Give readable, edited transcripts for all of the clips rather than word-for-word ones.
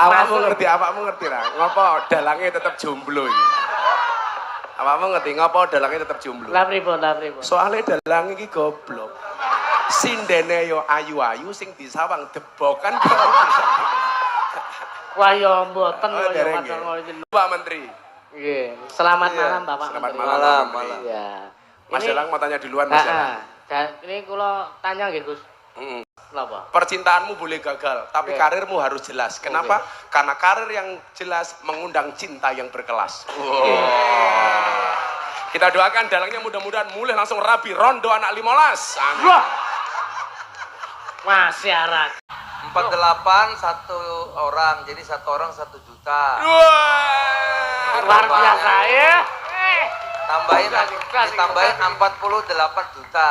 Awakmu ngerti lah. Ngopo dalangnya tetap jomblo iki? Awakmu ngerti ngopo dalangnya tetap jomblo? Lah pripun? Soalnya dalang iki goblok. Sindene yo ayu-ayu sing disawang debokan. Wah yo mboten Oh, kok yo dereng, nggih. Pak Menteri. Nggih. Selamat Iya, malam Bapak selamat Menteri. malam. Iya. Mas Dalang mau tanya duluan Mas Dalang. Ini kula tanya nggih Gus. Kenapa? Percintaanmu boleh gagal, tapi karirmu harus jelas. Kenapa? Karena karir yang jelas mengundang cinta yang berkelas. Wow. Kita doakan dalangnya mudah-mudahan mulai langsung rabi rondo anak 15. Wah. Masyarakat. 48 satu orang, jadi satu orang 1 juta. Wah. Luar biasa ya. Ditambahin 48 juta.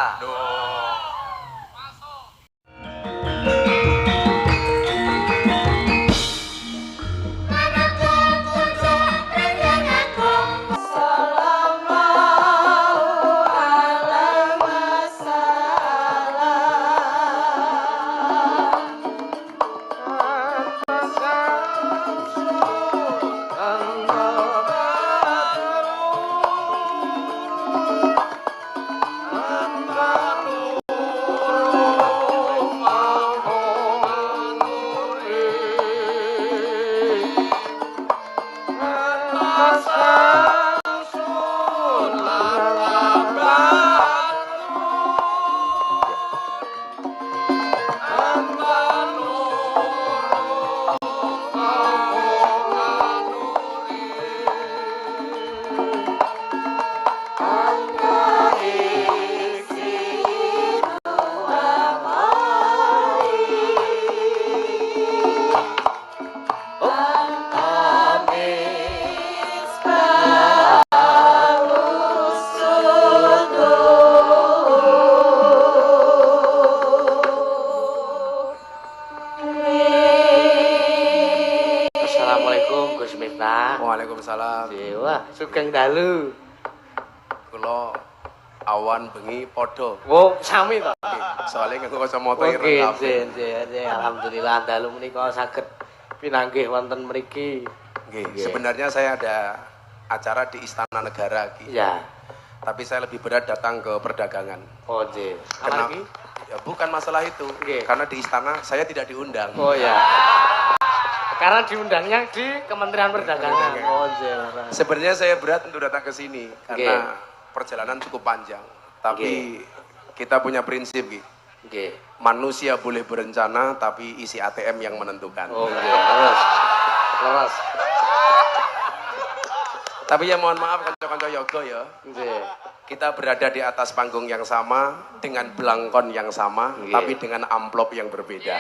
Waalaikumsalam. Wah, sugeng dalu. Kula awan bengi podo. Oh, sami to. Soalnya nganggo kacamata ireng Oke, kabeh. alhamdulillah dalu menika saged pinanggih wonten mriki. Nggih, sebenarnya saya ada acara di Istana Negara iki. Iya. Tapi saya lebih berat datang ke perdagangan. Oh, nggih. Karena Apalagi? ya bukan masalah itu. Nggih. Karena di istana saya tidak diundang. Oh ya. Karena diundangnya di Kementerian Perdagangan. Oh, nggih. Sebenarnya saya berat untuk datang ke sini karena perjalanan cukup panjang. Tapi kita punya prinsip, Ki. Nggih. Manusia boleh berencana tapi isi ATM yang menentukan. Oh, nggih. Leres. Tapi ya mohon maaf kanca-kanca yoga ya. Nggih. Kita berada di atas panggung yang sama dengan belangkon yang sama, tapi dengan amplop yang berbeda.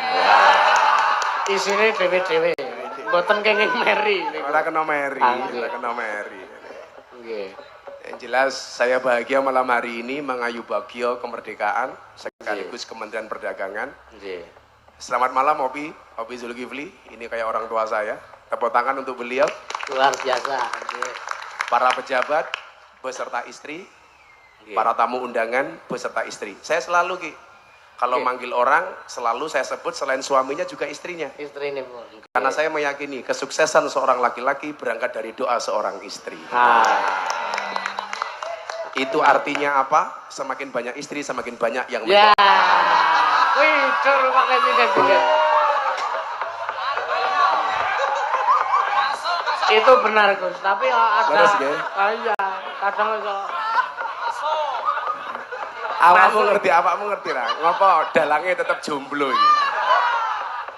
Isine dhewe-dhewe. Mboten kenging meri. Ora kena meri, ora kena meri. Nggih. Yang jelas saya bahagia malam hari ini mengayu bagio kemerdekaan sekaligus Kementerian Perdagangan. Nggih. Selamat malam Opi Zulkifli. Ini kayak orang tua saya. Tepuk tangan untuk beliau. Luar biasa. Nggih. Para pejabat beserta istri, para tamu undangan beserta istri. Saya selalu Ki, kalau manggil orang selalu saya sebut selain suaminya juga istrinya. Istrine pun. Karena saya meyakini kesuksesan seorang laki-laki berangkat dari doa seorang istri. Itu artinya apa? Semakin banyak istri, semakin banyak yang ya. Wih, dur Pak Presiden juga. Itu benar Gus, tapi ada iya, kadang iso awakmu ngerti lah. Ngopo dalangnya tetap jomblo iki?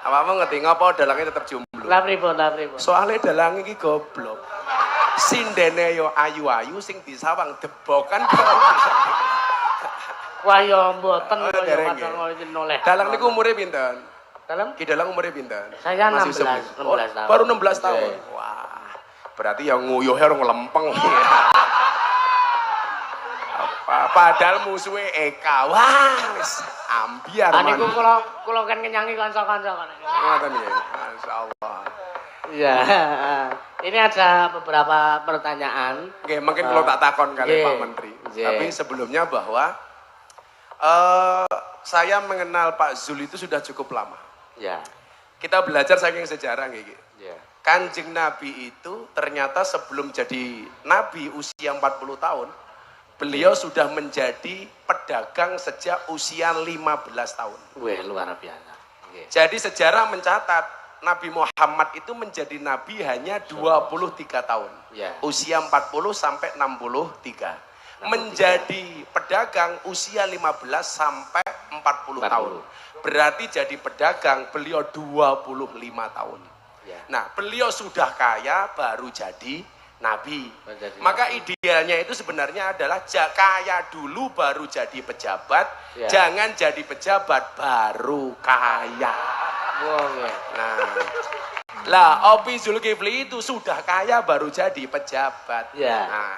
Awakmu ngerti ngopo dalangnya tetap jomblo? Lah pripun? Soalnya dalang iki goblok. Sindene yo ayu-ayu sing disawang debokan. Wah yo mboten kok yo dereng, kadang noleh. Dalang niku umure pinten? Ki Dalang umure pinten? Saya Masih 16 tahun. Baru 16 tahun. Wah. Berarti yang nguyuhe orang lempeng. Padahal musuhnya Eka. Wah, wis ambiar. Niku kula kan ngenyangi kanca-kanca kan. Ngoten nggih. Masyaallah. Iya. Ini ada beberapa pertanyaan. Oke, mungkin kalau tak takon kali Pak Menteri. Tapi sebelumnya bahwa saya mengenal Pak Zul itu sudah cukup lama. Ya. Kita belajar saking sejarah gitu. Iya. Kanjeng Nabi itu ternyata sebelum jadi Nabi usia 40 tahun, beliau sudah menjadi pedagang sejak usia 15 tahun. Wih, luar biasa. Nggih. Jadi sejarah mencatat Nabi Muhammad itu menjadi Nabi hanya 23 tahun. Ya. Usia 40 sampai 63. Menjadi pedagang usia 15 sampai 40 tahun. Berarti jadi pedagang beliau 25 tahun. Ya. Nah, beliau sudah kaya baru jadi Nabi. Menjadi Maka nabi. idealnya itu sebenarnya adalah kaya dulu baru jadi pejabat, Ya. jangan jadi pejabat baru kaya. Wah, nggih. Nah, lah Opi Zulkifli itu sudah kaya baru jadi pejabat. Ya. Nah,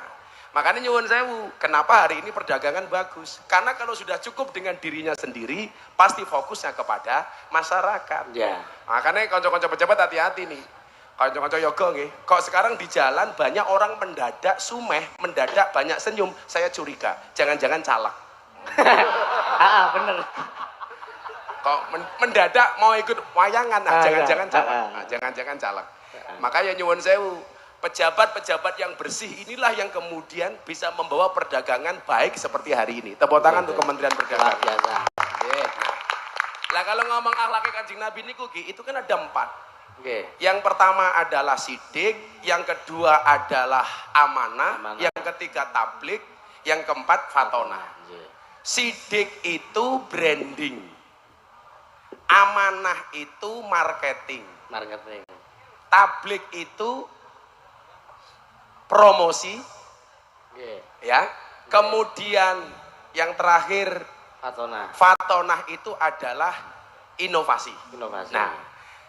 makanya nyuwun sewu, kenapa hari ini perdagangan bagus? Karena kalau sudah cukup dengan dirinya sendiri, pasti fokusnya kepada masyarakat. Ya. Makanya konco-konco pejabat hati-hati nih. Konco-konco yoga nggih. Kok sekarang di jalan banyak orang mendadak sumeh, mendadak banyak senyum. Saya curiga, jangan-jangan calak. Bener. Kok mendadak mau ikut wayangan, jangan-jangan iya. calak. Jangan-jangan calak. Makanya nyuwun sewu, pejabat-pejabat yang bersih inilah yang kemudian bisa membawa perdagangan baik seperti hari ini. Tepuk tangan untuk Kementerian Luar Perdagangan. biasa. Nggih. Lah kalau ngomong akhlaknya Kanjeng Nabi niku Ki, itu kan ada 4. Nggih. Yang pertama adalah sidik, yang kedua adalah amanah, Amanah. yang ketiga tablik, yang keempat fatonah. Nggih. Sidik itu branding, amanah itu marketing, Marketing. tablik itu promosi, Nggih. ya. Kemudian yang terakhir Fatona. fatonah itu adalah inovasi. Inovasi. Nah,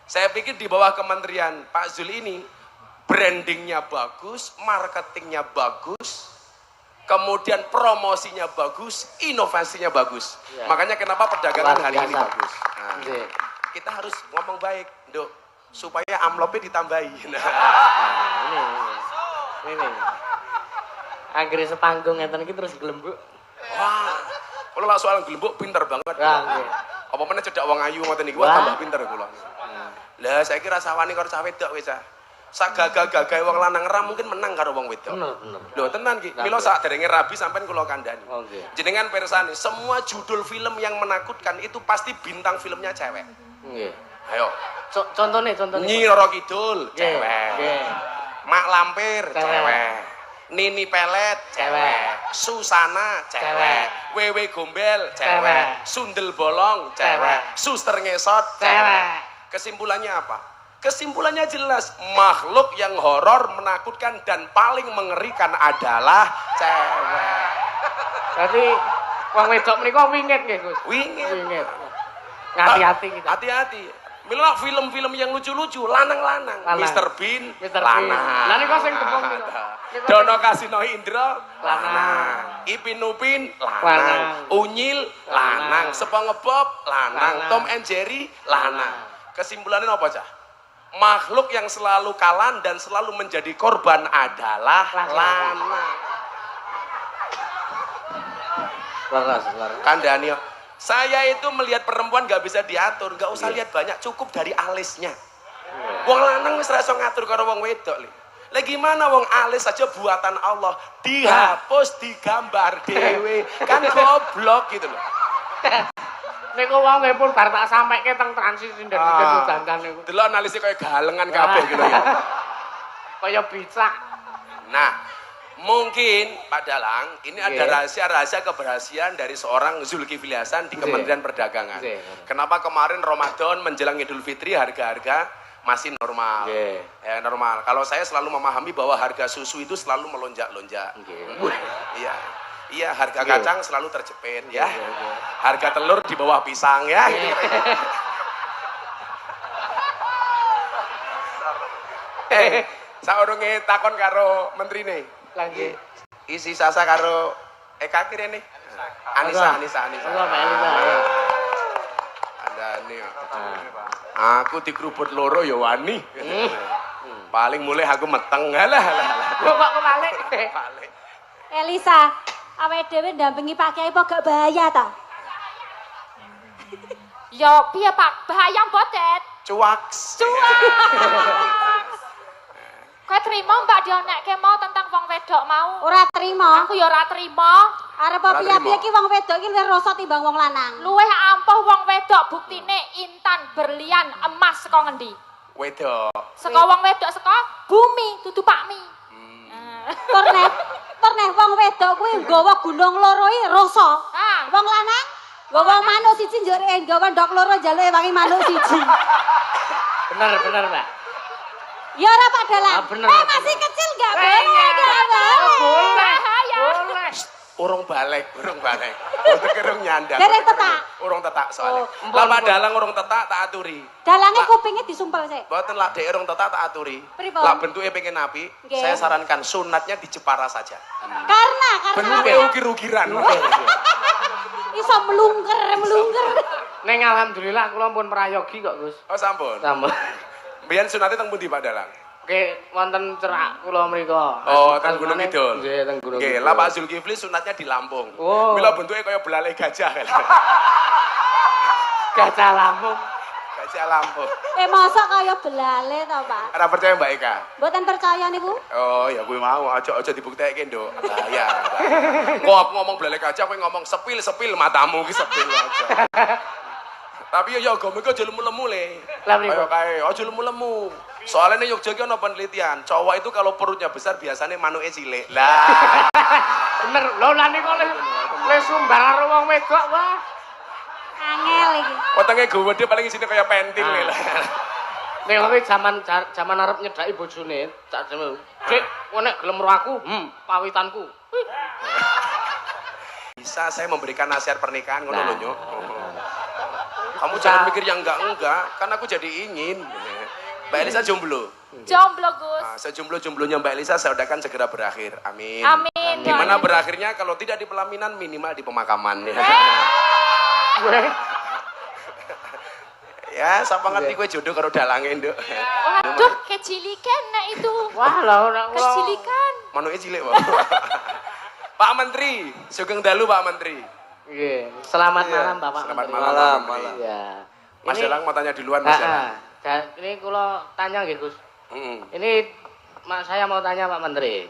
saya pikir di bawah Kementerian Pak Zul ini brandingnya bagus, marketingnya bagus, kemudian promosinya bagus, inovasinya bagus. Ya. Makanya kenapa perdagangan Luar hari ini biasa. bagus. Nah, Nggih. kita harus ngomong baik, Dok, supaya amplopnya ditambahi. Nah, Nah, ini. Anggere sepanggung ngeten iki terus gelembuk. wah, kalau lah soal gelembuk pinter banget. Wah, nggih. Apa meneh cedak wong ayu ngoten niku Wah. tambah pinter kula. Lah saiki rasawani karo cah wedok wis ah. Sak gagah-gagahe wong lanang ram mungkin menang karo wong wedok. Bener. Lho tenan ki, Nah, mila nggih. sak derenge rabi sampean kula kandhani. Oh, nggih. Jenengan pirsani, semua judul film yang menakutkan itu pasti bintang filmnya cewek. Nggih. Ayo. Contohnya. Nyi Roro Kidul, Nggih, cewek. nggih. Mak Lampir, Cewek. cewek. Nini Pelet, Cewek. Susana, cewek. Cewek. Wewe Gombel, Cewek. cewek. Sundel Bolong, cewek. Cewek. Suster Ngesot, Cewek. Kesimpulannya apa? Kesimpulannya jelas, makhluk yang horor, menakutkan dan paling mengerikan adalah cewek. Berarti wong wedok menika wingit nggih, Gus. Wingit. Wingit. Hati-hati kita. Hati-hati. Mila film-film yang lucu-lucu, lanang-lanang. Lanang. Mr. Bean, Mr. Bean. lanang. Lah niku sing tepung niku. Niku Dono sing- Kasino Indro, Lanang. Ipin Upin, Lanang. lanang. Unyil, lanang. Lanang. SpongeBob, lanang. Lanang. Tom and Jerry, lanang. Lanang. Kesimpulannya apa cah? Makhluk yang selalu kalah dan selalu menjadi korban adalah Laki-laki. lanang. Laras. Kandani, saya itu melihat perempuan nggak bisa diatur, nggak usah lihat banyak, cukup dari alisnya. Wong lanang wis ra iso ngatur karo wong wedok li. Lah gimana wong alis saja buatan Allah, dihapus digambar dewe, kan goblok gitu loh. Niku wong nggih pun bar tak sampeke teng transisi sindir-sindir dandan niku. Delok analisis kayak galengan kabeh gitu ya. Kaya bicak. Nah, mungkin Pak Dalang, ini ada Nggih. rahasia-rahasia keberhasilan dari seorang Zulkifli Hasan di Nggih. Kementerian Perdagangan. Nggih. Kenapa kemarin Ramadan menjelang Idul Fitri harga-harga masih normal? Nggih. Ya, normal. Kalau saya selalu memahami bahwa harga susu itu selalu melonjak-lonjak. Nggih. Iya. Iya, harga Nggih. kacang selalu terjepit ya. Nggih. Harga telur di bawah pisang ya. Saurunge takon karo menterine. Lagi. Isi sasa karo Eka kirene. Anissa. Enggak, Pak Elisa. Ada nih. Aku dikerubut loro ya wani. Paling mulai aku meteng. Halah. Kok kebalik? Balik. Elisa, awake dhewe ndampingi Pak Kiai apa gak bahaya ta? Ya piye Pak, bahaya mboten. Cuaks. Kowe trimo Mbak dionekke mau tentang wong wedok mau? Ora trima. Aku ya ora trimo. Arep piye-piye iki wong wedok iki luwih rasa timbang wong lanang. Luwih ampuh wong wedok buktine intan, berlian, emas saka ngendi? Wedok. Saka wong wedok saka bumi, dudu pakmi. Torneh wong wedok kuwi nggawa gunung loro iki rasa. Ah. Wong lanang nggawa manuk siji njurike nggawa ndok loro jaluke wangi manuk siji. Bener, Mbak. Ya ora Pak Dalang. Ah, bener, Masih bener. kecil enggak boleh, enggak boleh. Boleh. Urung balik. Urung nyandang. Dereng tetak. Urung tetak soalnya. Oh, Lah Pak Dalang urung tetak tak aturi. Dalange Lah, kupinge disumpel sik. Mboten lah dek urung tetak tak aturi. Pripun? Lah bentuknya pengen apik, Nggih. saya sarankan sunatnya di Jepara saja. Karena Bentuknya ukir-ukiran. iso melungker. Neng alhamdulillah kula pun prayogi kok, Gus. Oh sampun. Sampun. Biyen sunate teng pundi Pak Dalang? Oke, wonten cerak kula mrika. Oh, teng Gunung Kidul. Nggih, teng Gunung Nggih, Kidul. lah Pak Zulkifli sunatnya di Lampung. Oh. Mila bentuknya kaya belalai gajah. Gajah Lampung. Gajah Lampung. Mosok kaya belale to, Pak. Ora percaya Mbak Eka? Mboten percaya niku. Oh, ya kuwi mau aja dibuktekke, Nduk. Bahaya. Kok aku ngomong belalai gajah, kowe ngomong sepil matamu ki sepil aja. Tapi ya agama iki aja lemu-lemu le. Lah pripun? Ayo kae, aja lemu-lemu. Soalnya nih Yogyakarta ana penelitian, cowok itu kalau perutnya besar biasanya manuknya cilik. Lah. Bener, lho lah niku le sumbar karo wong wedok wah. Angel iki. Wetenge gede paling isine kaya pentil Ah. lah. Nek kowe jaman arep nyedaki bojone, tak jane. Dik, kowe nek gelem karo aku, pawitanku. Bisa saya memberikan nasihat pernikahan ngono Nah. lho, Nyuk. Kamu jangan mikir yang enggak, kan aku jadi ingin. Mbak Elisa jomblo. Jomblo, Gus. Nah, sejomblo-jomblonya Mbak Elisa saya udahakan segera berakhir. Amin. Amin. Gimana doain. berakhirnya kalau tidak di pelaminan minimal di pemakaman. Gue Ya, siapa ngerti gue jodoh karo dalange, Nduk. Waduh, kecilikan nah itu. wah lah ora kula. Kecilikan. Manuke cilik, Pak. Pak Menteri, sugeng dalu Pak Menteri. Nggih, selamat Iya, malam Bapak Selamat Menteri. malam, Malam, Pak Menteri. malam. Iya. Mas Ini- Dalang mau tanya duluan, Mas Dalang. Ini kula tanya nggih, Gus. Heeh. Ini saya mau tanya Pak Menteri.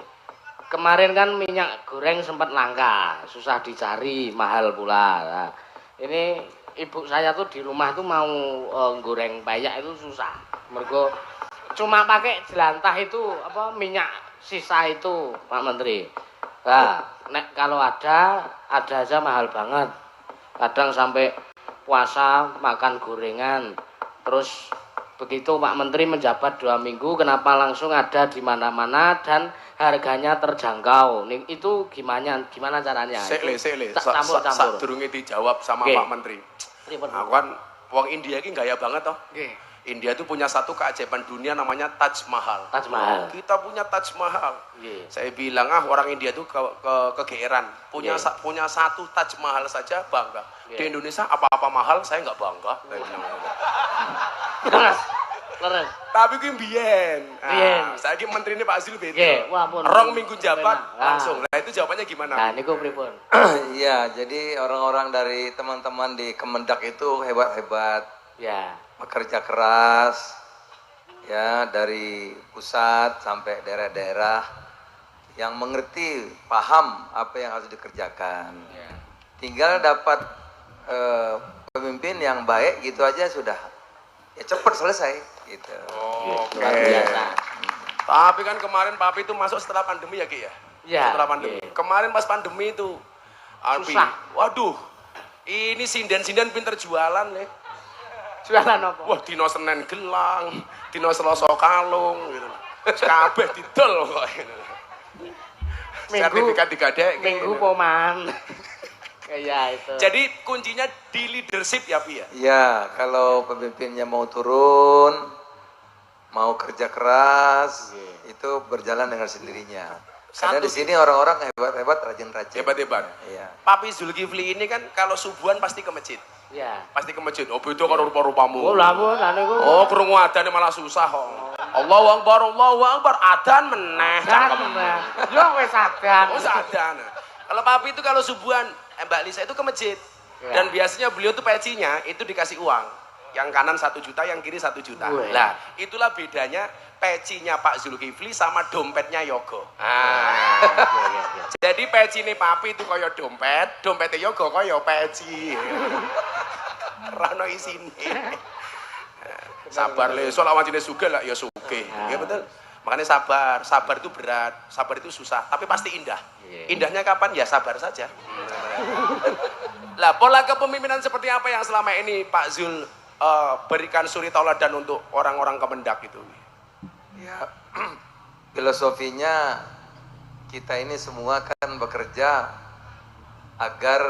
Kemarin kan minyak goreng sempat langka, susah dicari, mahal pula. Nah, ini ibu saya tuh di rumah tuh mau goreng payak itu susah. Mergo cuma pakai jelantah itu apa minyak sisa itu Pak Menteri. Nah, nek kalau ada aja mahal banget. Kadang sampai puasa makan gorengan. Terus begitu Pak Menteri menjabat 2 minggu, kenapa langsung ada di mana-mana dan harganya terjangkau? Itu gimana caranya? Sik le. Campur. Sadurunge dijawab sama Oke. Pak Menteri. Aku kan wong India iki gaya banget toh. Oke. India itu punya satu keajaiban dunia namanya Taj Mahal. Taj Mahal. Kita punya Taj Mahal. Iya. Saya bilang orang India itu kegeeran. Punya Iya. punya satu Taj Mahal saja bangga. Iya. Di Indonesia apa-apa mahal saya nggak bangga. Saya bilang gitu. Leres. Tapi gue mbiyen. Mbiyen. Saya ki menteri ini Pak Azil beda. Nggih, wah pun. Rong minggu jabat Nah. langsung. Nah itu jawabannya gimana? Nah, niku pripun? Iya, jadi orang-orang dari teman-teman di Kemendak itu hebat-hebat, Ya. bekerja keras, ya dari pusat sampai daerah-daerah yang mengerti, paham apa yang harus dikerjakan. Tinggal dapat pemimpin yang baik gitu aja sudah, ya cepat selesai gitu. Oke. Luar biasa. Tapi kan kemarin Papi itu masuk setelah pandemi ya Ki ya? Ya, Setelah pandemi. iya. Kemarin pas pandemi itu Alpi, Susah. waduh, ini sinden-sinden pinter jualan nih. Jualan apa? Wah, dino Senin gelang, dino Selasa kalung gitu. Kabeh didol kok. Sertifikat digadek. Minggu poman. Kayak itu. Jadi kuncinya di leadership ya Pi ya? Ya, kalau pemimpinnya mau turun, mau kerja keras, itu berjalan dengan sendirinya. Karena Satu- di sini orang-orang hebat-hebat, rajin-rajin. Hebat-hebat. Iya. Papi Zulkifli ini kan kalau subuhan pasti ke masjid. Ya. Pasti ke masjid. Oh, beda karo rupa-rupamu. Oh, lah pun niku. Oh, krungu adane malah susah kok. Allahu Akbar, adan meneh. Yo wis adan. Oh, adan. Kalau papi itu kalau subuhan, Mbak Lisa itu ke masjid. Ya. Dan biasanya beliau tuh pecinya itu dikasih uang. Yang kanan 1 juta, yang kiri 1 juta. Weh. Lah, itulah bedanya pecinya Pak Zulkifli sama dompetnya Yogo. Ah. Jadi peci ini papi itu kaya dompet, dompetnya Yogo kaya peci. Rano isine. Sabar le, soal awan jenis sugih lah ya sugih. Ya betul. Makanya sabar itu berat, sabar itu susah, tapi pasti indah. Indahnya kapan? Ya sabar saja. Lah, pola kepemimpinan seperti apa yang selama ini Pak Zul berikan suri tauladan untuk orang-orang Kemendak itu? Ya, filosofinya kita ini semua kan bekerja agar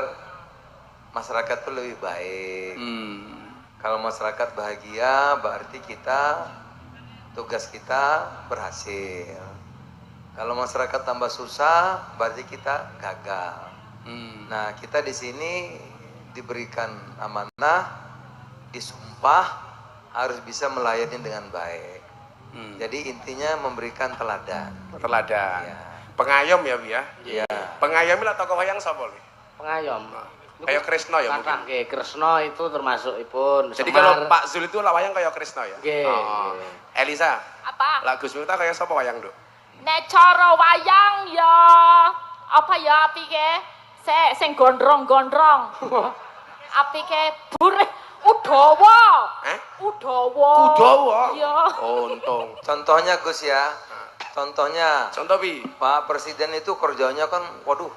masyarakat itu lebih baik. Kalau masyarakat bahagia, berarti tugas kita berhasil. Kalau masyarakat tambah susah, berarti kita gagal. Nah, kita di sini diberikan amanah, disumpah harus bisa melayani dengan baik. Jadi intinya memberikan teladan. Teladan. Ya. Pengayom ya, Bi ya. Iya. Pengayom lah tokoh wayang sapa Bi? Pengayom. Kayak Kresna ya mungkin. Nggih, Kresna itu termasuk ipun. Jadi Semar. kalau Pak Zul itu lah wayang kayak Kresna ya? Nggih. Oh. Elisa, Apa? lah Gus Miftah kayak sapa wayang, Duk? Nek cara wayang ya apa ya apike? Sing gondrong-gondrong. Apike burih Udawa. Udawa. Kudawa? Iya. Untung. Contohnya Gus ya. Contohnya Contoh Bi. Pak Presiden itu kerjanya kan waduh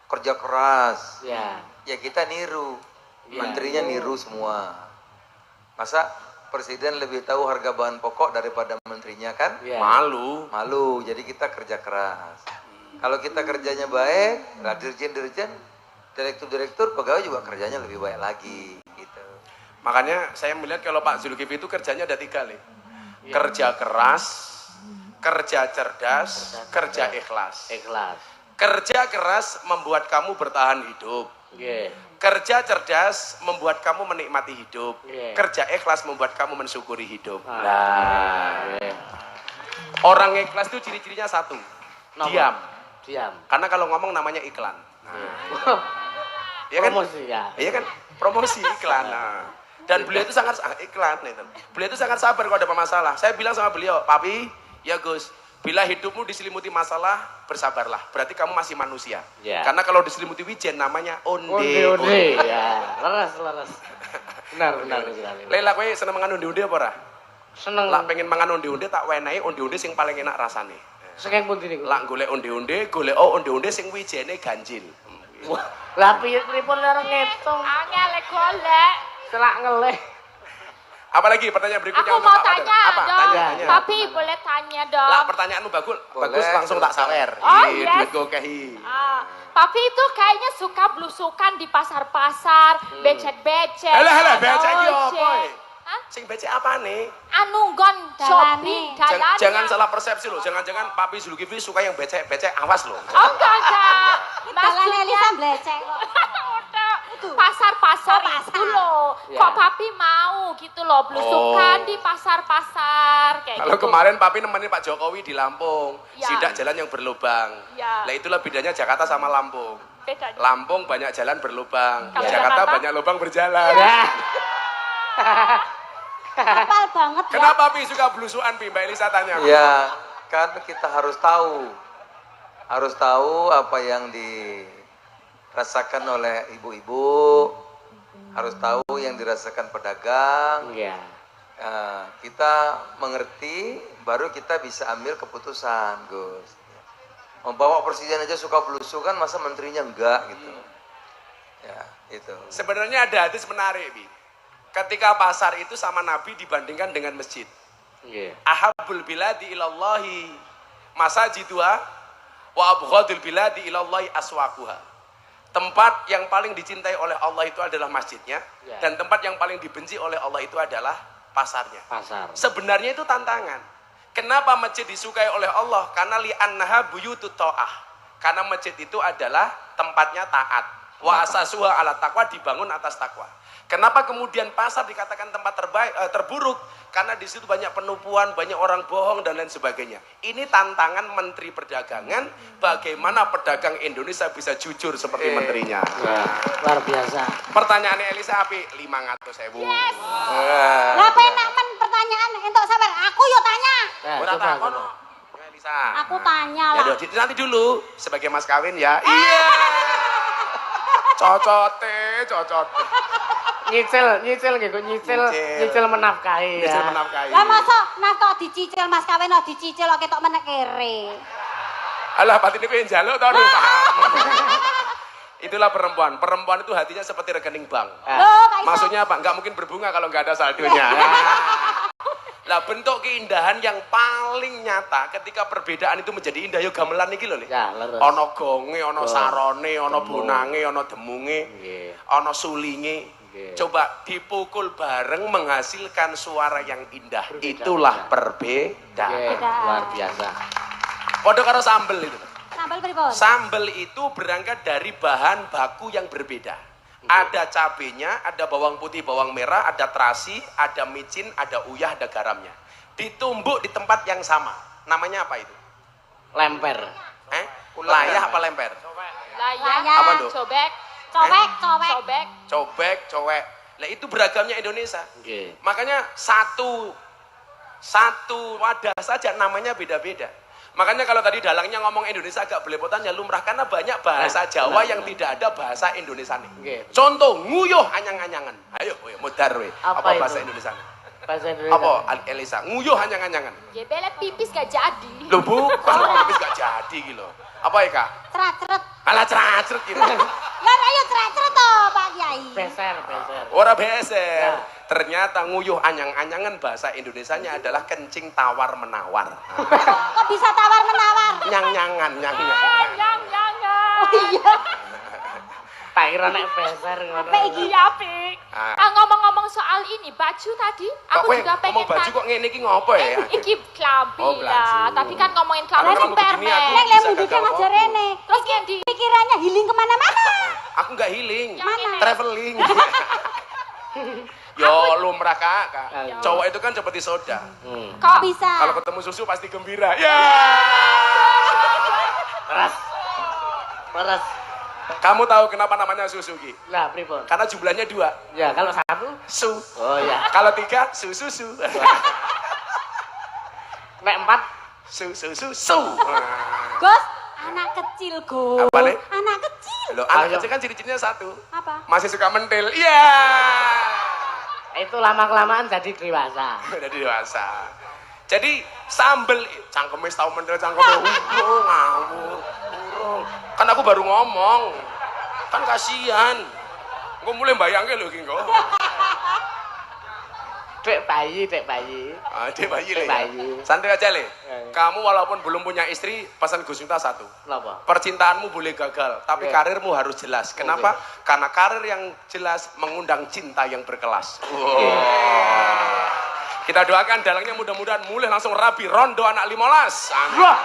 kerja keras. Ya. Ya kita niru. Ya. Menterinya niru semua. Masa Presiden lebih tahu harga bahan pokok daripada menterinya kan? Ya. Malu. Malu. Jadi kita kerja keras. Kalau kita kerjanya baik, nah dirjen-dirjen, direktur-direktur, pegawai juga kerjanya lebih baik lagi gitu. Makanya saya melihat kalau Pak Zulkifli itu kerjanya ada 3 nih. Kerja keras, kerja cerdas, kerja ikhlas. Ikhlas. Kerja keras membuat kamu bertahan hidup. Nggih. Kerja cerdas membuat kamu menikmati hidup. Yeah. Kerja ikhlas membuat kamu mensyukuri hidup. Nah, Orang ikhlas itu ciri-cirinya satu. Napa? Diam. Diam. Karena kalau ngomong namanya iklan. Iya kan? Promosi ya. Iya kan? Promosi iklan. Nah. Dan beliau itu sangat iklan itu. Beliau itu sangat sabar kalau ada masalah. Saya bilang sama beliau, "Papi, ya Gus, bila hidupmu diselimuti masalah, bersabarlah. Berarti kamu masih manusia." Ya. Karena kalau diselimuti wijen namanya onde. Onde. Ya, leres. Benar. Lela kowe seneng mangan onde-onde apa ora? Seneng. Lah pengen mangan onde-onde tak wenehi onde-onde sing paling enak rasane. Sing pundi niku? Lah golek onde-onde, golek onde-onde sing wijene ganjil. Wah, lah piye pripun ora ngitung? Angel golek. Selak ngeleh. Apalagi pertanyaan berikutnya Aku untuk mau Pak Badar. tanya Apa? dong. Tanya. Tapi boleh tanya dong. Lah pertanyaanmu bagus. Boleh, Bagus langsung tak sawer. Oh, Ih, yes. duit gue kehi. Papi itu kayaknya suka blusukan di pasar-pasar, becek-becek. Halah, becek iki ojek. apa? Hah? Sing becek apane? Anu gon shopping, jalannya. Jangan salah persepsi loh. Jangan-jangan Papi Zulkifli suka yang becek-becek. Awas loh. Oh enggak. Dalan Elisa blecek kok. Pasar-pasar Oh, pasar. itu loh. Ya. Kok papi mau gitu loh blusukan Oh. di pasar-pasar kayak Kalau gitu. kemarin Papi nemenin Pak Jokowi di Lampung, Ya. sidak jalan yang berlubang. Ya. Lah itulah bedanya Jakarta sama Lampung. Bedanya. Lampung banyak jalan berlubang, Kalau Jakarta Jakarta? banyak lubang berjalan. Ya. Hafal banget ya. Kenapa Pi suka blusukan Pi? Mbak Elisa tanya. Ya, kan kita harus tahu apa yang dirasakan oleh ibu-ibu, harus tahu yang dirasakan pedagang. Iya. Kita mengerti, baru kita bisa ambil keputusan, Gus. Membawa presiden aja suka belusukan, masa menterinya enggak gitu. Ya, itu. Sebenarnya ada hadis menarik Pi. Ketika pasar itu sama Nabi dibandingkan dengan masjid. Iya. Ahabbul biladi ilallahi masajiduha wa abghadul biladi ilallahi aswaquha. Tempat yang paling dicintai oleh Allah itu adalah masjidnya, Ya. dan tempat yang paling dibenci oleh Allah itu adalah pasarnya. Pasar. Sebenarnya itu tantangan. Kenapa masjid disukai oleh Allah? Karena li'annaha buyutut ta'ah. Karena masjid itu adalah tempatnya taat. Wa asasuha ala taqwa, dibangun atas takwa. Kenapa kemudian pasar dikatakan tempat terburuk? Karena di situ banyak penipuan, banyak orang bohong dan lain sebagainya. Ini tantangan Menteri Perdagangan, bagaimana pedagang Indonesia bisa jujur seperti menterinya. Luar biasa. Pertanyaannya Elisa api 500.000. Yes. Lah penak men pertanyaan entuk sabar. Aku yo tanya. Ora Coba, takon. coba. Elisa. Aku tanya Ya lah. udah, nanti dulu sebagai mas kawin ya. Iya. Cocote. Nyicil gitu, Nyicil. nyicil menafkahi Bisa ya. menafkahi. Lah masa kok dicicil Mas kawin kok dicicil kok ketok menek kere. Alah batin itu yang jaluk tau nih. Itulah perempuan. Perempuan itu hatinya seperti rekening bank. Loh, Kak Iso. Maksudnya apa? Nggak mungkin berbunga kalau nggak ada saldonya. Lah bentuk keindahan yang paling nyata ketika perbedaan itu menjadi indah yo gamelan iki lho, Le. Ya, leres. Ana gonge, ana sarone, ana Demung. bunange, ana demunge, Nggih. ana sulinge. Nggih. Coba dipukul bareng menghasilkan suara yang indah. Berbeda. Itulah Nggih, perbedaan. luar biasa. Padha karo sambel itu. Sambal pripun? Sambel itu berangkat dari bahan baku yang berbeda. Ada cabenya, ada bawang putih, bawang merah, ada terasi, ada micin, ada uyah, ada garamnya. Ditumbuk di tempat yang sama. Namanya apa itu? Lemper. Layah apa lemper? Layah. Apa, Dok? Cobek. Cowek. Cobek. Cobek, cowek. Lah itu beragamnya Indonesia. Nggih. Makanya satu wadah saja namanya beda-beda. Makanya kalau tadi dalangnya ngomong Indonesia agak belepotan ya lumrah karena banyak bahasa Jawa yang tidak ada bahasa Indonesia nih. Nggih. Contoh nguyuh anyang-anyangan. Ayo, mudar we. Apa bahasa itu? Indonesia? Bahasa Indonesia. Apa Elisa? Nguyuh anyang-anyangan. Ya belet pipis gak jadi. Loh bukan, habis gak jadi gitu. Apa ya Kak? Tracret. Alah ceracret gitu. Lah ayo tracret to Pak Kiai. Beser. Ora beser. Ternyata nguyuh anyang-anyangan bahasa Indonesianya adalah kencing tawar menawar. Kok bisa tawar menawar? Nyang-nyangan. Yang. Oh iya. Tak kira nek beser ngono. Apa iki? Iya, Pik. Ngomong-ngomong soal ini, baju tadi, aku Kok juga pengen ngomong baju kok ngene iki ngopo ya? Iki klambi Oh, lah. baju. Tadi kan ngomongin Kalau klambi kamu begini, permen. aku- Nek Bisa lemu gagal dia ngajar ngomong. rene. Terus yang di Pikirannya healing kemana-mana. Aku nggak healing. Mana? Traveling. Yo lumrah Kak. Ayo. Cowok itu kan seperti soda. kok Bisa. Kalau ketemu susu pasti gembira. Ya. Peres. Kamu tahu kenapa namanya susu Ki? Lah pripun? Karena jumlahnya 2. Ya kalau satu. Su. Oh ya. Kalau 3 su. Nek 4 Su. Gus, anak kecil, Gus. Apa, Le? Anak kecil. Loh, anak Ayo. kecil kan ciri-cirinya satu. Apa? Masih suka mentil. Iya. itu lama-kelamaan jadi dewasa. Udah dewasa. Jadi sambel cangkeme tau mentil cangkeme ngawur. Urung. Kan aku baru ngomong. Kan kasihan. Gue mulai bayangke lho ki kok. Dek bayi. Ah, Dek bayi le. Dek bayi. Santai aja le. Ya. Kamu walaupun belum punya istri, pesan Gus Miftah satu. Napa? Percintaanmu boleh gagal, tapi Ya. karirmu harus jelas. Kenapa? Karena karir yang jelas mengundang cinta yang berkelas. Kita doakan dalangnya mudah-mudahan mulai langsung rabi rondo anak 15. Amin. Wah.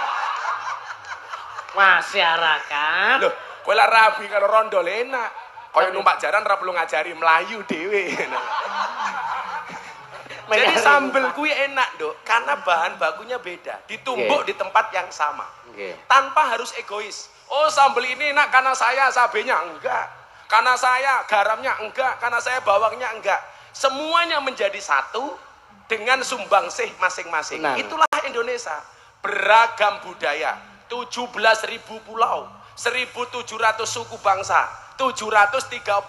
Masyarakat. Loh, kowe lah rabi kalau rondo enak. Kaya numpak jaran ra perlu ngajari melayu dhewe. Jadi sambel kuwi enak, Dok, karena bahan bakunya beda, ditumbuk di tempat yang sama. Nggih. Tanpa harus egois. Oh, sambel ini enak karena saya cabenya enggak. Karena saya garamnya enggak, karena saya bawangnya enggak. Semuanya menjadi satu dengan sumbangsih masing-masing. Benar. Itulah Indonesia. Beragam budaya, 17.000 pulau, 1.700 suku bangsa, 739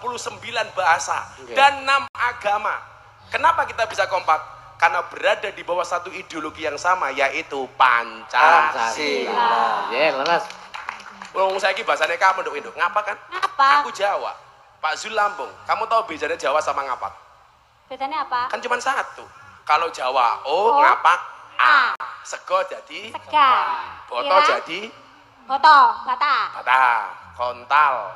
bahasa, Oke. dan 6 agama. Kenapa kita bisa kompak? Karena berada di bawah satu ideologi yang sama, yaitu Pancasila. Ya, leres. Wong saiki bahasane kamu nduk induk. Ngapa kan? Apa? Aku Jawa. Pak Zul Lampung. Kamu tahu bedanya Jawa sama ngapak? Bedanya apa? Kan cuma satu. Kalau Jawa Oh. ngapak A. sego jadi Sega. boto Kira? jadi Boto, bata. bata, kontal.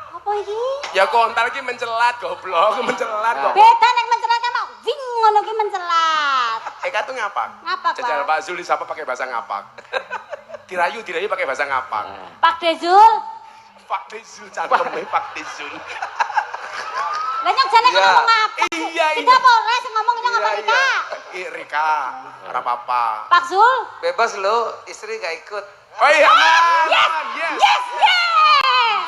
Apa iki? Ya kontal ki mencelat goblok, mencelat kok. Beda nek mencelat sama wing ngono ki mencelat. Eka tuh ngapak. Ngapak, Jajal Pak. Pak Zul disapa pakai bahasa ngapak. Dirayu pakai bahasa ngapak. Pak Dezul, Pak Dizul, cangkeme Pak Dizul. Lah nyong jane Iya. ngomong apa? Iya, Kita apa ora sing ngomong nyong apa Iya, Rika? Rika, ora apa-apa. Pak Zul. Bebas lo, istri gak ikut. Oh iya, Yes. yes. Yes, yes.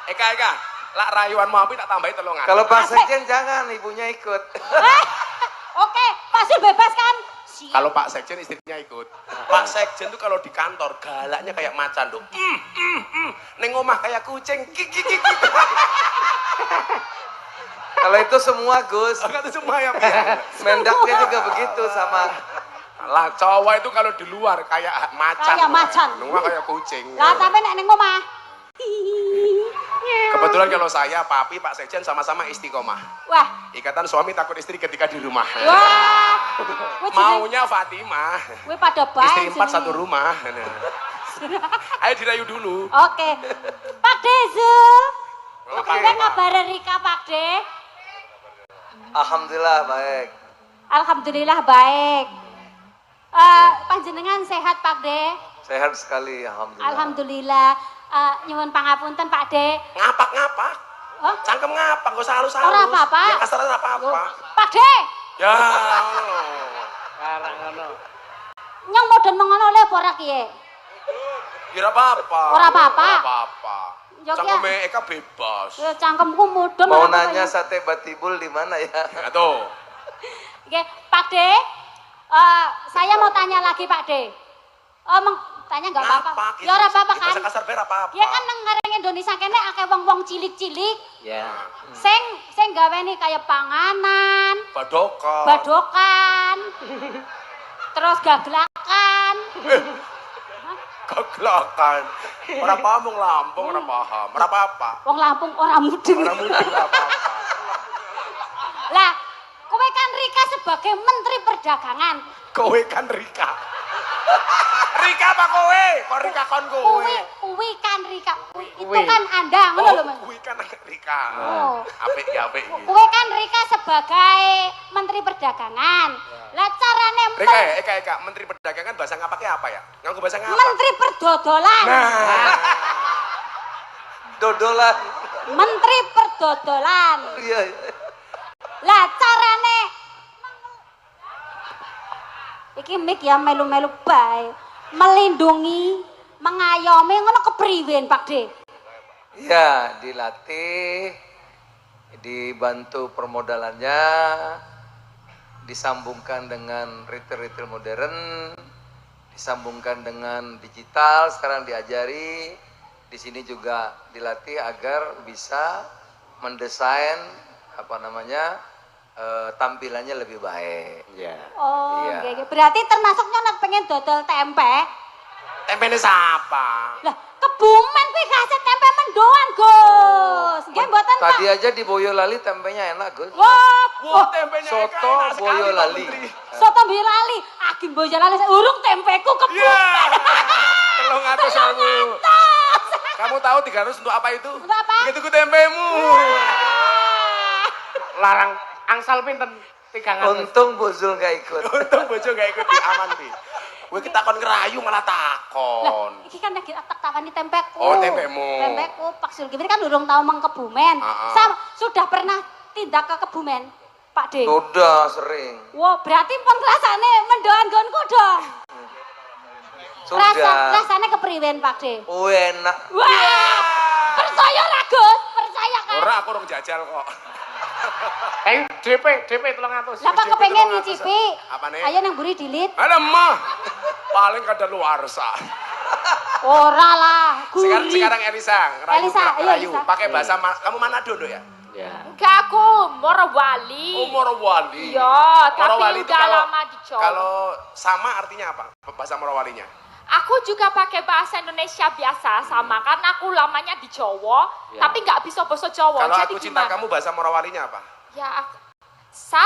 Eka, lak rayuanmu api tak tambahi 300. Kalau Pak Sekjen jangan, ibunya ikut. Oke, Pak Zul bebas kan? Siap. Kalau Pak Sekjen istrinya ikut. Pak Sekjen tuh kalau di kantor galaknya kayak macan tuh. Neng omah kayak kucing. Kik. Kalau itu semua Gus, Enggak tuh semua ya. Pi. Mendaknya juga begitu sama. Lah cowok itu kalau di luar kayak macan. Kayak macan. Nunggu kayak kucing. Lah tapi nek ning omah. Kebetulan kalau saya, Papi, Pak Sekjen sama-sama istiqomah. Wah, Ikatan suami takut istri ketika di rumah. wah. Kowe jeneng- Maunya Fatimah. kowe pada bae. Istri 4 jenenge. satu rumah. Ayo dirayu dulu. Oke. Pak Dezul. Oke. Kowe ngabar Rika Pak De? Alhamdulillah baik. Alhamdulillah baik. Panjenengan sehat Pak De? Sehat sekali, alhamdulillah. Alhamdulillah. Nyuwun pangapunten Pak De. Ngapak-ngapak. Oh, Cangkem ngapak, gak usah halus-halus. Ora apa-apa. Yang kasar ora apa-apa. Pak De. Ya. Karang ngono. Nyong modern mengono le apa ora kiye? Ya ora apa-apa. Ora apa-apa. Ora apa-apa. Ya, Cangkeme Eka bebas. Ya cangkemku mudun. Mau ora apa-apa, nanya ya. sate batibul di mana ya? Ya tuh. Oke, Pak De. Saya mau tanya lagi Pak De. Tanya nggak apa-apa. Ngapak, Ya ora apa-apa kan? Bahasa kasar ber apa-apa. Ya kan nang ngareng Indonesia kene akeh wong-wong cilik-cilik Ya. sing gaweni kayak panganan, Badokan. badokan, terus gaglakan. Kegelakan. Ora paham wong Lampung, ora paham. Ora apa-apa. Wong Lampung ora mudeng. Ora mudeng ora apa-apa. Lah, kowe kan Rika sebagai Menteri Perdagangan. Kowe kan Rika. Rika apa kowe? Kok Rika kon kowe? Kuwi kan Rika. Itu Kuwi. kan Anda, ngono lho, Mas. Kowe kan Rika. Oh. Apik ya apik iki. Kowe kan Rika sebagai Menteri Perdagangan. Lah carane Rika ya, Eka, Menteri Perdagangan bahasa ngapake apa ya? Nganggo bahasa ngapa? Menteri Perdodolan. Nah. Dodolan. Menteri Perdodolan. Iya. Lah carane iki mik ya melu-melu bae. Melindungi, mengayomi ngono kepriwen Pak De? Ya, dilatih, dibantu permodalannya, disambungkan dengan retail-retail modern, disambungkan dengan digital, sekarang diajari. Di sini juga dilatih agar bisa mendesain tampilannya lebih baik. Ya. Oh, Iya. oke. Berarti termasuk nyonak pengen dodol tempe. Tempene sapa? Lah, Kebumen kuwi kaset tempe mendoan, Gus. Nggih mboten, Pak. Tadi aja di Boyolali tempenya enak, Gus. Wah, Wah, tempenya Eka Soto enak sekali, Pak Boyolali. Menteri. soto Boyolali. Ageng Boyolali urung tempeku Iya. Kebumen. 300.000. Kamu tahu 300 untuk apa itu? Untuk apa? Itu tempemu. Larang angsal pinten 300. Untung Bu Zul gak ikut. Untung bojo gak ikut di aman, Pi. Kowe kita kon ngerayu malah takon. Lah, iki kan lagi tak takani tempeku. Oh, tempemu. Tempeku Pak Zulkifli kan urung tahu meng Kebumen. Sudah pernah tindak ke Kebumen, Pak De? Sudah sering. Wah, berarti pun rasane mendoan gonku dong. Sudah. Rasane kepriwen, Pak De? Oh, enak. Wah! Percaya ra, Gus? Percaya kan? Ora aku urung jajal kok. Ayo DP 300. Lah kok DP kepengen 300. ngicipi? Apane? Ayo nang mburi dilit. Ada mah. Paling kada luarsa. Ora lah, gurih. Sekarang Elisa, ngerayu, Elisa, iya, ngerayu. Elisa. Pakai bahasa kamu Manado Dok, ya? Ya. Enggak, aku Morowali. Oh, Morowali. Iya, tapi Morowali itu udah kalau- lama di Jawa. Kalau sama artinya apa? Bahasa Morowalinya? Aku juga pakai bahasa Indonesia biasa sama karena aku lamanya di Jawa, Ya. tapi nggak bisa bahasa Jawa. Kalau Jadi aku cinta gimana? kamu bahasa Morowalinya apa? Ya, Sa?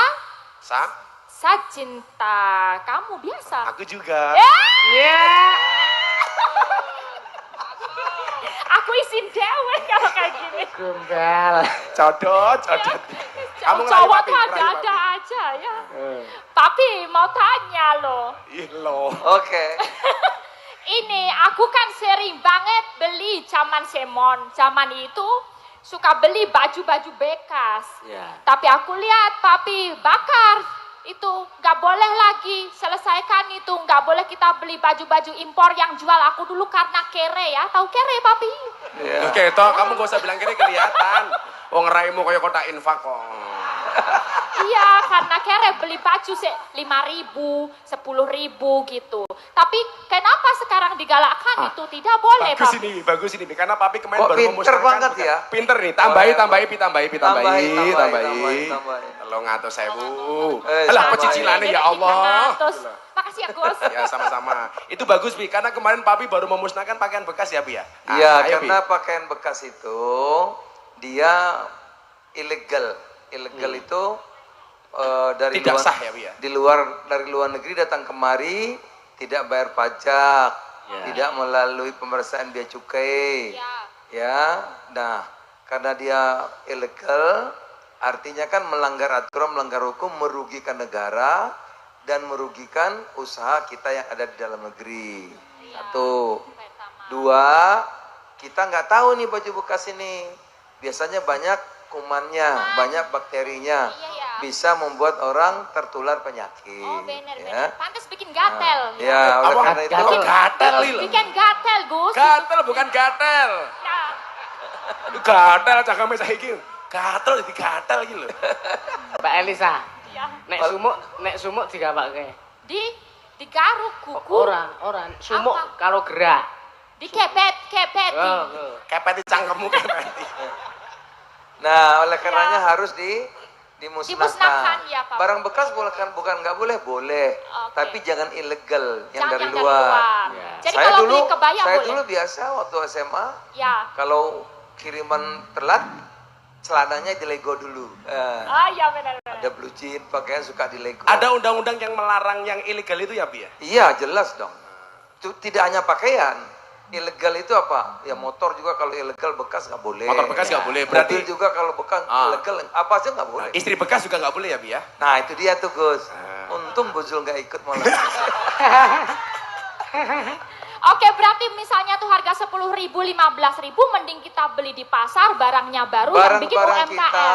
saya cinta kamu biasa. Aku juga. Ya. Aku isin dewe kalau kayak gini. Gombal. Codot. Kamu ngerayu Cowok Papi, tuh ngerayu ada-ada Papi. aja ya. Papi mau tanya loh. Ih lo. Oke. Ini aku kan sering banget beli zaman semon. Zaman itu suka beli baju-baju bekas. Ya. Tapi aku lihat papi bakar itu nggak boleh lagi, selesaikan itu, nggak boleh kita beli baju-baju impor yang jual aku dulu karena kere ya, tahu kere papi? Oke, toh kamu gak usah bilang kiri kelihatan. Wong raimu kayak kotak infak kok. Iya, karena kere beli baju 5.000, 10.000 gitu. Tapi kenapa sekarang digalakkan itu tidak boleh, Bagus papi? ini, bagus ini. Karena papi kemarin Kok baru pinter memusnahkan. banget bukan? ya? Pinter nih, tambahi. Tambahi. Tolong ngatur saya, Bu. Eh, Alah, tambahi. pecicilannya ya Jadi Allah. Terus, makasih ya Gus. Ya, sama-sama. Itu bagus, Bi. Karena kemarin papi baru memusnahkan pakaian bekas ya, Bi ya? Iya, Ayo, Bi. karena pakaian bekas itu dia ilegal. Ilegal itu dari Tidak luar, sah ya, Bi ya? dari luar negeri datang kemari tidak bayar pajak, tidak melalui pemeriksaan bea cukai. Ya. Ya, nah karena dia ilegal, artinya kan melanggar aturan, melanggar hukum, merugikan negara dan merugikan usaha kita yang ada di dalam negeri. Satu, dua, kita nggak tahu nih baju bekas ini, biasanya banyak kumannya, banyak bakterinya, bisa membuat orang tertular penyakit. Oh benar, ya. benar. Pantas bikin gatel. Ya, oleh Apa? karena itu. Apa gatel lho? Bikin gatel, Gus. Gatel bukan gatel. Nah, Gatel cangkeme saiki. Gatel jadi gatel iki lho. Mbak Elisa, ya. nek sumuk digawake. Digaruk kuku, Ora, sumuk Apa? karo gerak. dikepet. Oh. Kepeti cangkemmu kepeti. Nah, oleh karenanya harus dimusnahkan. Dimusnahkan, ya, Pak. Barang bekas bukan nggak boleh, boleh. Oke. Tapi jangan ilegal yang Jangan dari yang luar. Ya. Jadi Saya kalau dulu, beli kebaya saya boleh. dulu biasa waktu SMA, Ya. kalau kiriman telat, celananya dilego dulu. Ah ya benar. Ada blue jean, pakaian suka dilego. Ada undang-undang yang melarang yang ilegal itu ya, Bi ya? Iya, jelas dong. Itu tidak hanya pakaian. Ilegal itu apa? Ya motor juga kalau ilegal bekas nggak boleh. Motor bekas nggak boleh. Berarti Mobil juga kalau bekas ilegal apa aja nggak boleh. istri bekas juga nggak boleh ya, Bi ya? Nah itu dia tuh Gus. Untung Buzul nggak ikut malah. Oke, berarti misalnya tuh harga 10.000, 15.000, mending kita beli di pasar barangnya baru yang bikin Barang-barang UMKM. kita,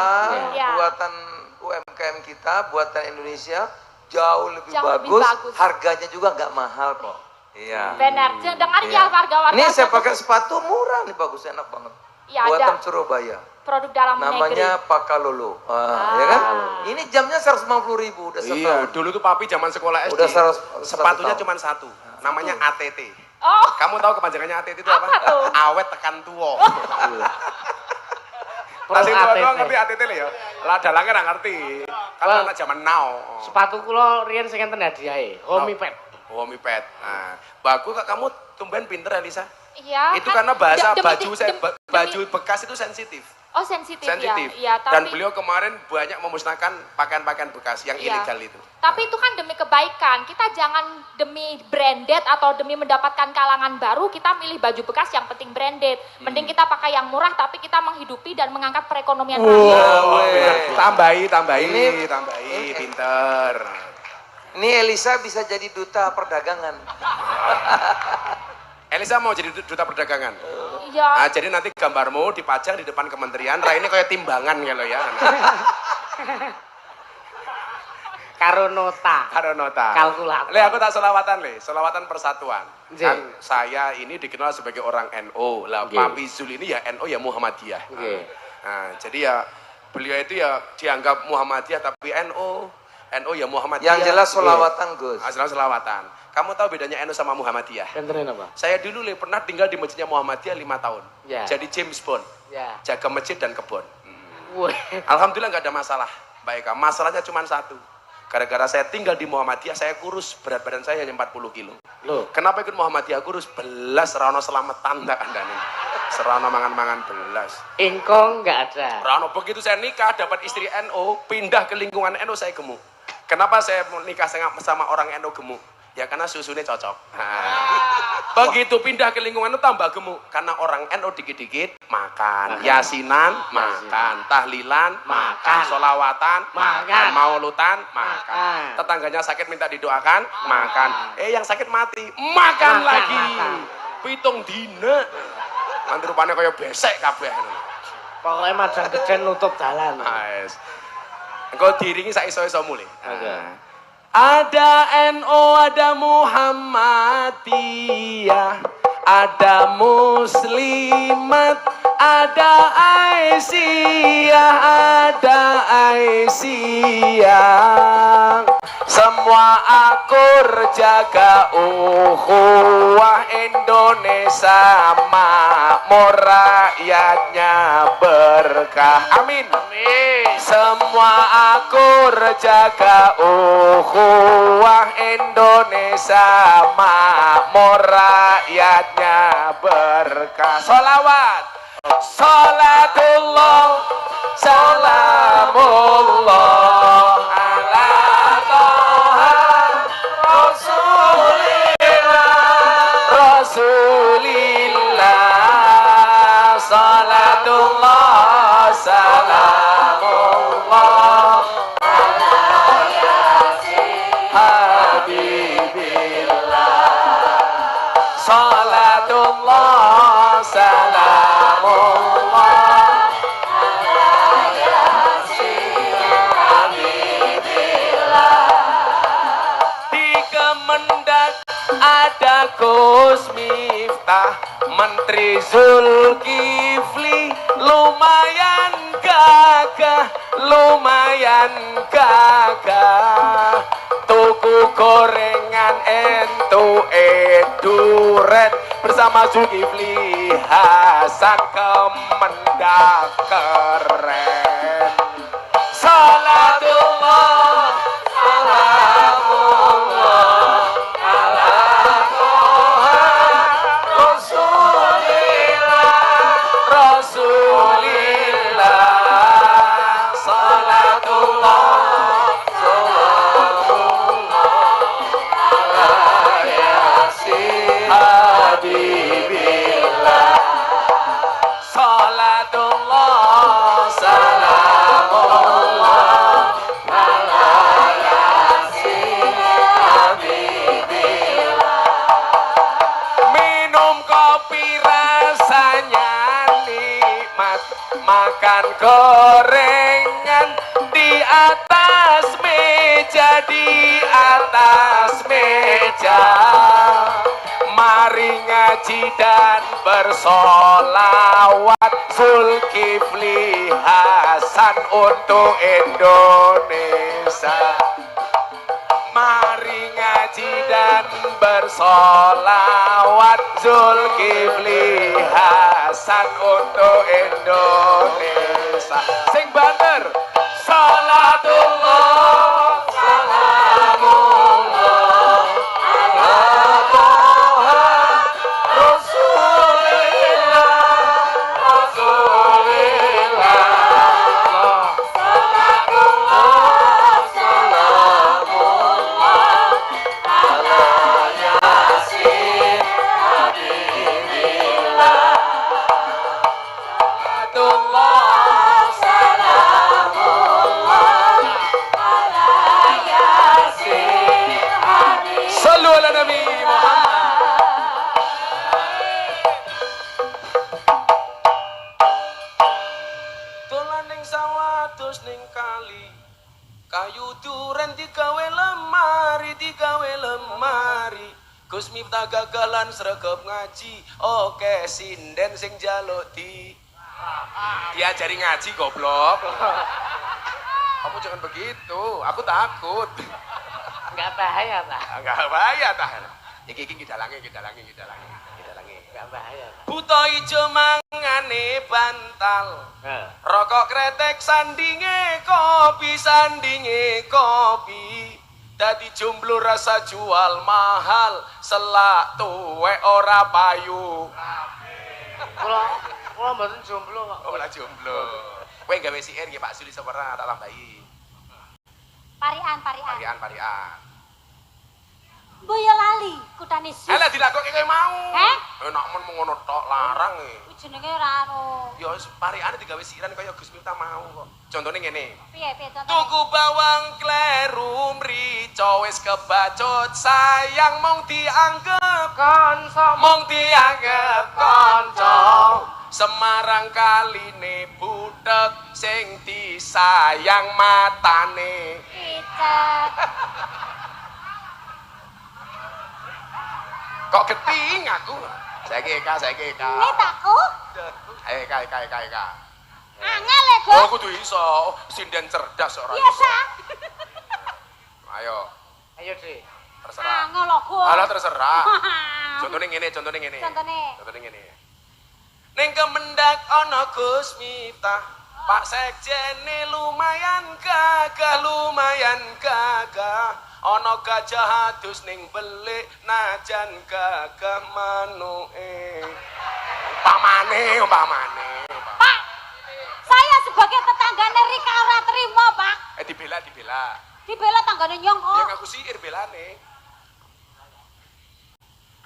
Ya. buatan UMKM kita, buatan Indonesia jauh lebih Jauh lebih bagus. bagus. Harganya juga nggak mahal kok. Iya. Benar. Dengar Iya. ya warga-warga. Ini saya pakai sepatu murah nih, bagus, enak banget. Ya, Buatan ada. Surabaya. Produk dalam negeri. Namanya Pakalolo. Ya kan? Ini jamnya 150.000 udah setahun. Iya, dulu tuh papi zaman sekolah SD. Udah 100 sepatunya tahun. cuma satu. Namanya ATT. Oh, Kamu tahu kepanjangannya ATT itu apa? Apa tuh? Awet tekan tua. Pro Masih tua ATT. ngerti ATT lho ya? Lah dalangnya nggak ngerti. Kan Wah. anak zaman now. Sepatu kula riyen sing enten hadiahe, Homipad. Homipad. Nah, bagus kak, kamu tumben pinter Elisa. iya. Itu karena bahasa baju demi- baju bekas itu sensitif. Oh, sensitif, Sensitif. ya. Iya, Dan tapi beliau kemarin banyak memusnahkan pakaian-pakaian bekas yang Iya. ilegal itu. tapi itu kan demi kebaikan. Kita jangan demi branded atau demi mendapatkan kalangan baru kita milih baju bekas yang penting branded. Mending kita pakai yang murah tapi kita menghidupi dan mengangkat perekonomian rakyat. Oh, weh. tambahi, Ini- pinter. Ini Elisa bisa jadi duta perdagangan. Elisa mau jadi duta perdagangan. Iya. Nah, jadi nanti gambarmu dipajang di depan kementerian. Ini kayak timbangan kalau ya. Karo nota. Karo nota. Kalkulator. Le, aku tak selawatan le, selawatan persatuan. Nggih. Kan saya ini dikenal sebagai orang NO. Lah, Nggih. Papi Zul ini ya NO ya Muhammadiyah. Nggih. Nah, jadi ya beliau itu ya dianggap Muhammadiyah tapi NO ya Muhammadiyah. Yang jelas solawatan Gus. Ah, selawatan. Kamu tahu bedanya NO sama Muhammadiyah? Kenterin apa? Saya dulu le, pernah tinggal di masjidnya Muhammadiyah 5 tahun. Ya. Jadi James Bond, Ya. jaga masjid dan kebun. Wih. Alhamdulillah nggak ada masalah. Baik, masalahnya cuma satu. Gara-gara saya tinggal di Muhammadiyah, saya kurus, berat badan saya hanya 40 kilo. Loh, Kenapa ikut Muhammadiyah kurus? Belas Rano selamatan tak anda nih. Serano mangan-mangan belas. ingkong nggak ada. Rano begitu saya nikah dapat istri NO, pindah ke lingkungan NO saya gemuk. Kenapa saya mau nikah sama orang NO gemuk? Ya karena susunya cocok. Begitu pindah ke lingkungan itu tambah gemuk. Karena orang NU dikit-dikit makan. Yasinan, makan. Tahlilan, makan. Solawatan, makan. Maulutan, makan. Tetangganya sakit minta didoakan, makan. Yang sakit mati, makan lagi. Pitung dina. Nanti rupanya kaya besek kabeh. Pokoknya majang geden nutup jalan. Engko diringi sak iso-iso mulih. Ada NU, ada Muhammadiyah, ada Muslimat, ada Aisyah, ada Aisyah. Semua akur jaga ukhuwah Indonesia makmur rakyatnya berkah. Amin. Semua akur jaga ukhuwah Indonesia makmur rakyatnya berkah. Sholawat. Salatullah, salamullah ala Toha Rasulillah. Salatullah, salamullah ala Yasin Habibillah. Salatullah, salamullah ala Yasin Habibillah. Di Kemendak ada Gus Miftah, Menteri Zulkifli, lumayan gagah, lumayan gagah. Tuku gorengan entu eduren bersama Zulkifli Hasan Kemendak keren. Salatullah, salamullah ala Toha Rasulillah. Salatullah, salamullah ala Yasin Habibillah. Salatullah, salamullah ala Yasin Habibillah. Minum kopi rasanya nikmat, makan gorengan di atas meja, di atas meja. Mari ngaji dan bersolawat Zulkifli Hasan untuk Indonesia. Mari ngaji dan bersolawat Zulkifli Hasan untuk Indonesia. Sing banter. Salatullah, salamullah ala Toha Rasulillah, Rasulillah. Salatullah, salamullah ala Yasin Habibillah. Salatullah, salamullah ala Yasin Habibillah. Sallu ala Nabi Muhammad. Dolan ning sawah dus ning kali, kayu duren digawe lemari, digawe lemari. Gus Miftah gagalan sregep ngaji, oke sinden sing njaluk diajari ngaji goblok. Kamu jangan begitu, aku takut. Enggak bahaya, Pak. Enggak bahaya tah. Iki gidalange. Enggak bahaya, Pak. Buta ijo mangane bantal. Rokok kretek sandinge kopi. Dadi jomblo rasa jual mahal, selak tuwek ora payu. Kula mboten jomblo kok. Oh, ora jomblo. Kowe gawe siir nggih Pak Suli Sepera tak tambahi. Parian. Parian. Boyolali kutane susu. Lah dilakokke kowe mau. Heh? Enak men ngono tok larang e. Kuwi jenenge ora anu. Ya wis parikane digawe siran kaya Gus Miftah mau kok. Contone ngene. Piye contohnya? Tuku bawang kleru mrica wis kebacut sayang mong dianggep Kanca mong dianggep kanca. Semarang kaline butek sing disayang matane. Kicet. Kok geting aku? Saiki Eka. Ini takku. Eka. Angel ya, Gus. Oh, kudu iso. Sinden cerdas ora Biasa. Ayo, ayo Dik. terserah. Angel lho, Gus. Alah terserah. Contone ngene. Contone. Contone ngene. Ning Kemendak ana Gus Miftah. Pak Sekjene lumayan gagah. Ana gajah adus ning belik najan gagah manuke. Umpamane. Pak, saya sebagai tetanggane Rika ora terima, Pak. Dibela. Dibela tanggane nyong kok. Yang aku siir belane.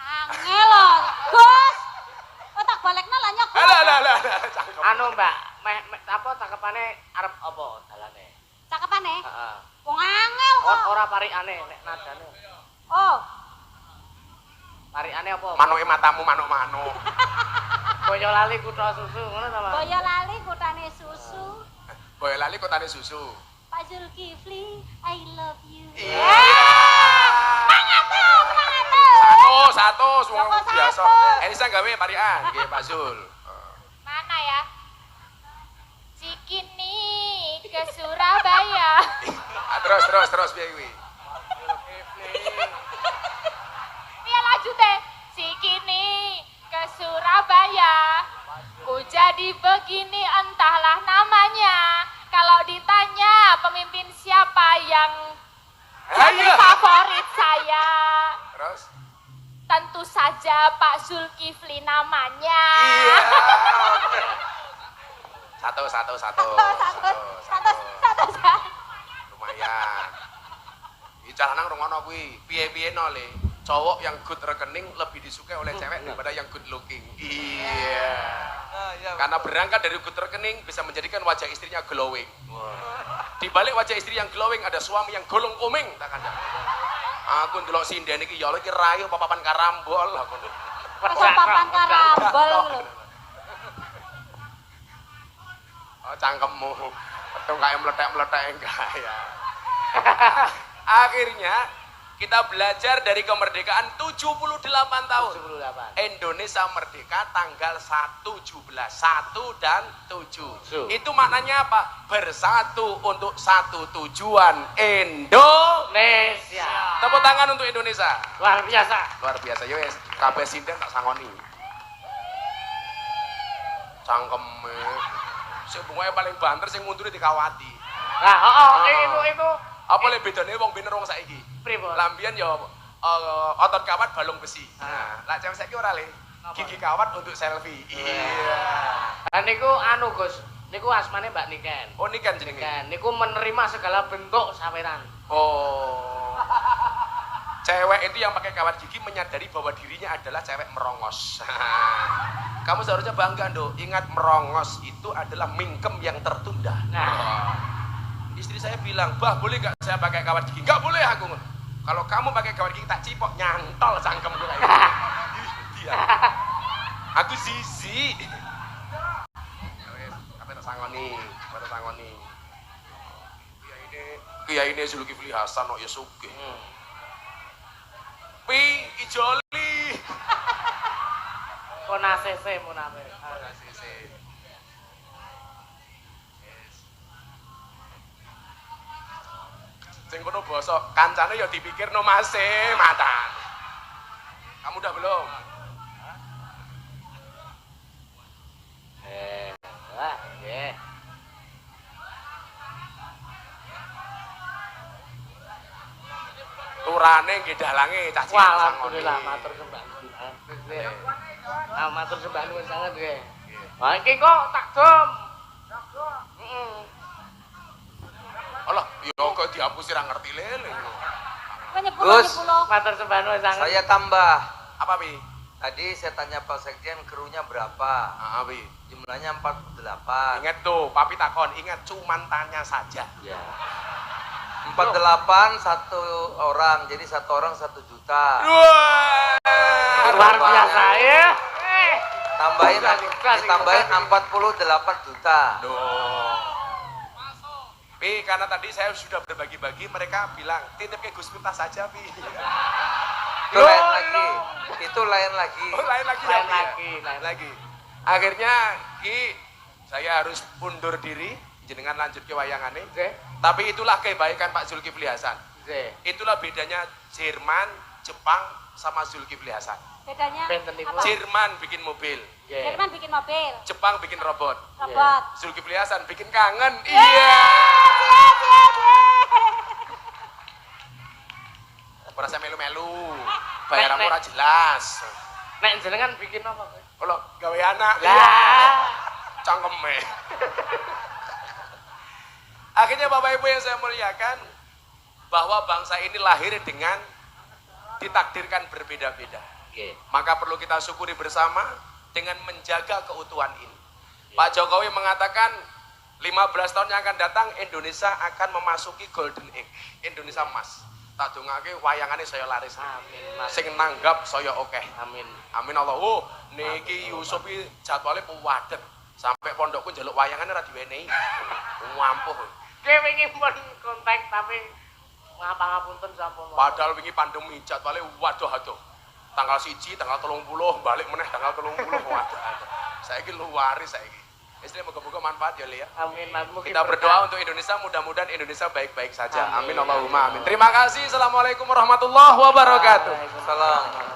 Angel lho, Gus. Kok tak balekno lah nyok. Alah, cangkem. Anu Mbak, meh apa cakepane arep apa dalane? Cakepane? Heeh. Wong angel kok. Ora parikane nek nadane. Oh, Parikane apa? Manuke matamu manuk-manuk. Boyolali kutha susu ngono ta, Mas? Boyolali kutane susu. Boyolali kotane susu. Pak Zulkifli, I love you. Iya. Satu, semua Joko biasa. satu. Elisa gawe parian, nggih Pak Zul. Mana ya? Cikini ke Surabaya. Terus piye kuwi? Piye lanjut teh? Cikini ke Surabaya. Ku jadi begini entahlah namanya. Kalau ditanya pemimpin siapa yang jadi Ayo. favorit saya, Terus? tentu saja Pak Zulkifli namanya. Iya. Satu. Satu. Lumayan. Iki lanang rungono kuwi. Piye-piye no le. Cowok yang good rekening lebih disukai oleh cewek daripada yang good looking. Iya. Karena berangkat dari good rekening bisa menjadikan wajah istrinya glowing. Di balik wajah istri yang glowing ada suami yang golong komeng tak kandang. Aku ndelok sinden iki ya Allah iki rayu papan karambol aku. Papan karambol lho. Oh cangkemmu. Petung kayak meletek-meletek enggak ya. Akhirnya kita belajar dari kemerdekaan 78 tahun. 78. Indonesia merdeka tanggal 1/17, 1 dan 7. 7. Itu maknanya apa? Bersatu untuk satu tujuan Indonesia. Indonesia. Tepuk tangan untuk Indonesia. Luar biasa. Luar biasa ya wes. Kabeh sinden tak sangoni. Cangkeme. Sing bungae paling banter sing mundure dikawati. Nah, itu Apa le bedane wong bener wong saiki? pripun? Lambian ya otot kawat balung besi. Nah, lah cewek saiki ora le. Gigi kawat untuk selfie. Iya. Lah niku anu Gus, niku asmane Mbak Niken. Oh ini kan jenenge. Niken niku menerima segala bentuk saweran. Oh. Cewek itu yang pakai kawat gigi menyadari bahwa dirinya adalah cewek merongos. Kamu seharusnya bangga, Nduk. Ingat merongos itu adalah mingkem yang tertunda. Nah, Istri saya bilang, "Bah, boleh nggak saya pakai kawat gigi?" "Nggak boleh aku." "Kalau kamu pakai kawat gigi tak cipok nyantol cangkemku kayak gitu." Dia. Aku sisi. Apa tak sangoni? Kiai ini Zulkifli Hasan kok ya sugih. Pi ijoli. konasese muname. Sing kono basa kancane ya dipikirno Mase, matan. Kamu udah belum? Wah, nggih. Turane nggih dalange cah cilik. Wah, alhamdulillah matur sembah. Matur sembah nuwun sanget nggih. Wah, iki kok tak dom. Heeh. Alah, ya kok dihapusi ra ngerti lele. Gus, Matur sembahnu sangat. saya tambah. Apa, Pi? Tadi saya tanya Pak Sekjen krunya berapa? Ah, Pi. Jumlahnya 48. Ingat tuh, Papi takon, ingat cuman tanya saja. Ya. 48 satu orang, jadi satu orang 1 juta. Wah. Luar biasa ya. Tambahin, Klasik. ditambahin 48 juta. Duh. Pi, karena tadi saya sudah berbagi-bagi, mereka bilang, titip ke Gus Miftah saja, Pi. Itu lain lagi. Itu lain lagi. Oh, lain lagi ya, Lain Pi, ya? lagi, lain Lagi. Akhirnya, Ki, saya harus undur diri, jenengan lanjut ke wayangane. Oke. Tapi itulah kebaikan Pak Zulkifli Hasan. Oke. Itulah bedanya Jerman, Jepang, sama Zulkifli Hasan. Bedanya Benten niku. apa? Jerman bikin mobil, Oke. Jerman bikin mobil, Jepang bikin robot, robot. Zulkifli Hasan bikin kangen. Iya. Merasa melu-melu, bayaranmu ora jelas. Nek jenengan bikin apa? Kalau gawe anak, Lah. cangkeme. Akhirnya Bapak Ibu yang saya muliakan, bahwa bangsa ini lahir dengan ditakdirkan berbeda-beda. Oke. Maka perlu kita syukuri bersama dengan menjaga keutuhan ini. Pak Jokowi mengatakan 15 tahun yang akan datang Indonesia akan memasuki golden age, Indonesia emas. Tak dongake wayangane saya laris. Amin. Sing nanggap saya oke. Amin. Amin Allah. Oh, niki Yusuf iki jadwale puwadhet. Sampai pondokku njaluk wayangane ora diwenehi. Ngampuh. Oke, wingi pun kontak tapi ngapunten sampun. Padahal wingi pandemi jadwale waduh aduh. Tanggal 1, tanggal 30, balik meneh tanggal 30. Waduh aduh. Saiki luari saiki. Istri moga-moga manfaat ya Lia. Amin. Kita berdoa untuk Indonesia, mudah-mudahan Indonesia baik-baik saja. Amin Allahumma amin. Terima kasih. Assalamualaikum warahmatullahi wabarakatuh. Salam.